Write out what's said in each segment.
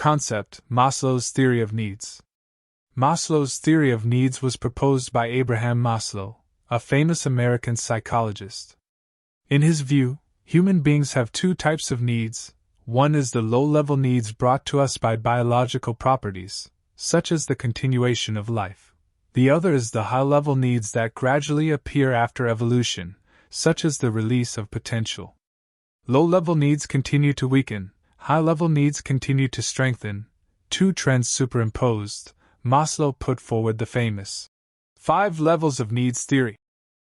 Concept: Maslow's theory of needs. Maslow's theory of needs was proposed by Abraham Maslow, a famous American psychologist. In his view, human beings have two types of needs. One is the low-level needs brought to us by biological properties, such as the continuation of life. The other is the high-level needs that gradually appear after evolution, such as the release of potential. Low-level needs continue to weaken, high-level needs continue to strengthen. Two trends superimposed. Maslow put forward the famous 5 levels of needs theory.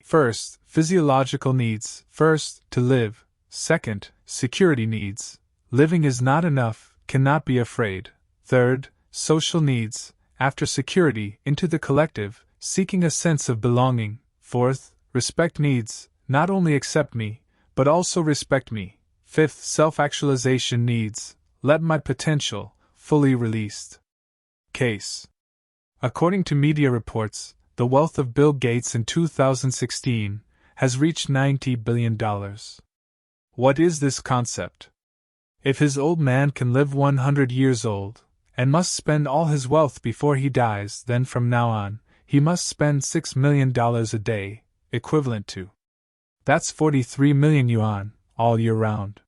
First, physiological needs. First, to live. Second, security needs. Living is not enough, cannot be afraid. Third, social needs. After security, into the collective, seeking a sense of belonging. Fourth, respect needs. Not only accept me, but also respect me. Fifth, self-actualization needs. Let my potential, fully released. Case. According to media reports, the wealth of Bill Gates in 2016 has reached $90 billion. What is this concept? If his old man can live 100 years old, and must spend all his wealth before he dies, then from now on, he must spend $6 million a day, equivalent to. That's 43 million yuan, all year round.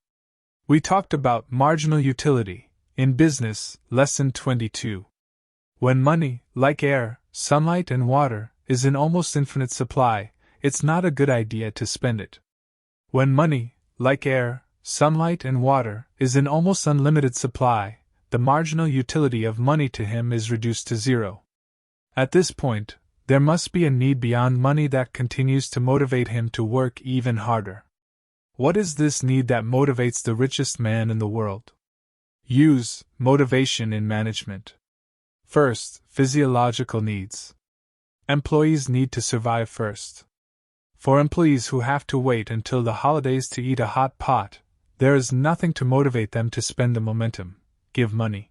We talked about marginal utility in business, lesson 22. When money, like air, sunlight, and water, is in almost infinite supply, it's not a good idea to spend it. When money, like air, sunlight, and water, is in almost unlimited supply, the marginal utility of money to him is reduced to zero. At this point, there must be a need beyond money that continues to motivate him to work even harder. What is this need that motivates the richest man in the world? Use motivation in management. First, physiological needs. Employees need to survive first. For employees who have to wait until the holidays to eat a hot pot, there is nothing to motivate them to spend the momentum, give money.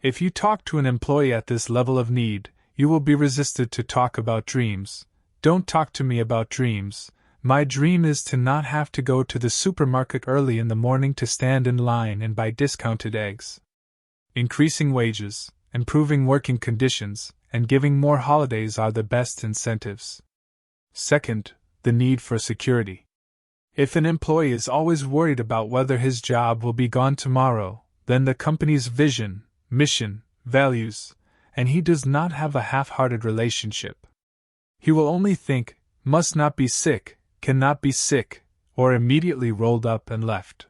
If you talk to an employee at this level of need, you will be resisted to talk about dreams. Don't talk to me about dreams. My dream is to not have to go to the supermarket early in the morning to stand in line and buy discounted eggs. Increasing wages, improving working conditions, and giving more holidays are the best incentives. Second, the need for security. If an employee is always worried about whether his job will be gone tomorrow, then the company's vision, mission, values, and he does not have a half-hearted relationship. He will only think, must not be sick, cannot be sick, or immediately rolled up and left.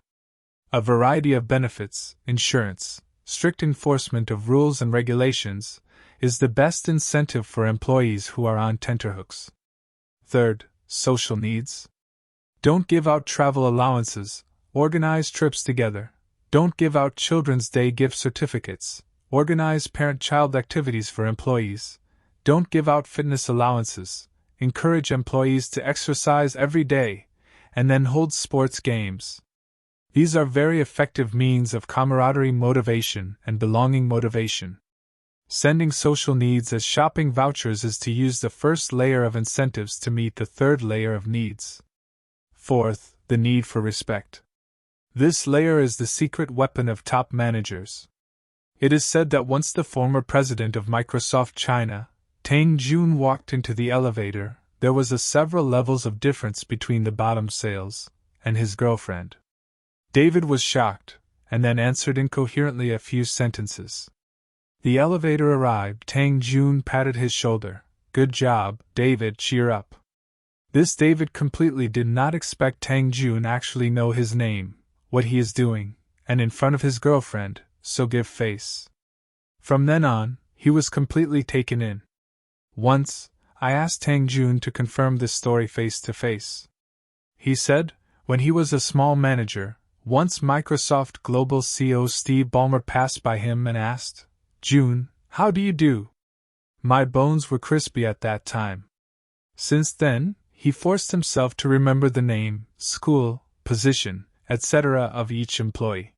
A variety of benefits, insurance, strict enforcement of rules and regulations, is the best incentive for employees who are on tenterhooks. Third, social needs. Don't give out travel allowances, organize trips together. Don't give out Children's Day gift certificates, organize parent-child activities for employees. Don't give out fitness allowances, encourage employees to exercise every day, and then hold sports games. These are very effective means of camaraderie motivation and belonging motivation. Sending social needs as shopping vouchers is to use the first layer of incentives to meet the third layer of needs. Fourth, the need for respect. This layer is the secret weapon of top managers. It is said that once the former president of Microsoft China, Tang Jun, walked into the elevator, there was several levels of difference between the bottom sales and his girlfriend. David was shocked, and then answered incoherently a few sentences. The elevator arrived. Tang Jun patted his shoulder. Good job, David, cheer up. This David completely did not expect Tang Jun actually know his name, what he is doing, and in front of his girlfriend, so give face. From then on, he was completely taken in. Once, I asked Tang Jun to confirm this story face to face. He said, when he was a small manager, once Microsoft Global CEO Steve Ballmer passed by him and asked, Jun, how do you do? My bones were crispy at that time. Since then, he forced himself to remember the name, school, position, etc. of each employee.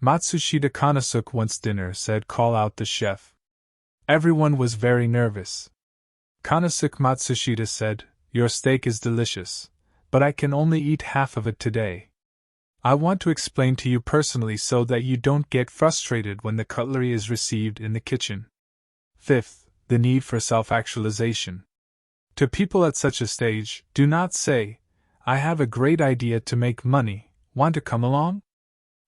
Matsushita Konosuke once dinner said, call out the chef. Everyone was very nervous. Konosuke Matsushita said, your steak is delicious, but I can only eat half of it today. I want to explain to you personally so that you don't get frustrated when the cutlery is received in the kitchen. Fifth, the need for self-actualization. To people at such a stage, do not say, "I have a great idea to make money, want to come along?"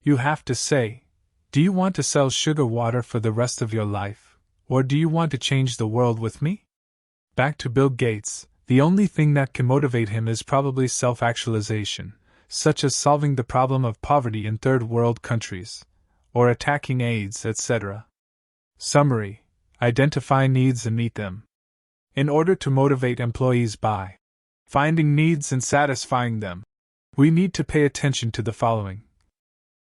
You have to say, "Do you want to sell sugar water for the rest of your life, or do you want to change the world with me?" Back to Bill Gates, the only thing that can motivate him is probably self-actualization, such as solving the problem of poverty in third world countries, or attacking AIDS, etc. Summary: identify needs and meet them. In order to motivate employees by finding needs and satisfying them, we need to pay attention to the following.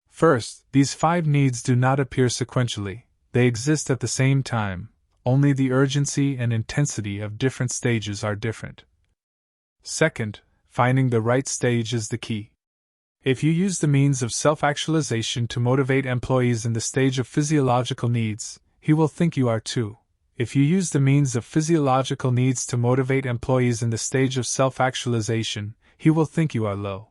First, these 5 needs do not appear sequentially, they exist at the same time, only the urgency and intensity of different stages are different. Second, finding the right stage is the key. If you use the means of self-actualization to motivate employees in the stage of physiological needs, he will think you are too. If you use the means of physiological needs to motivate employees in the stage of self-actualization, he will think you are low.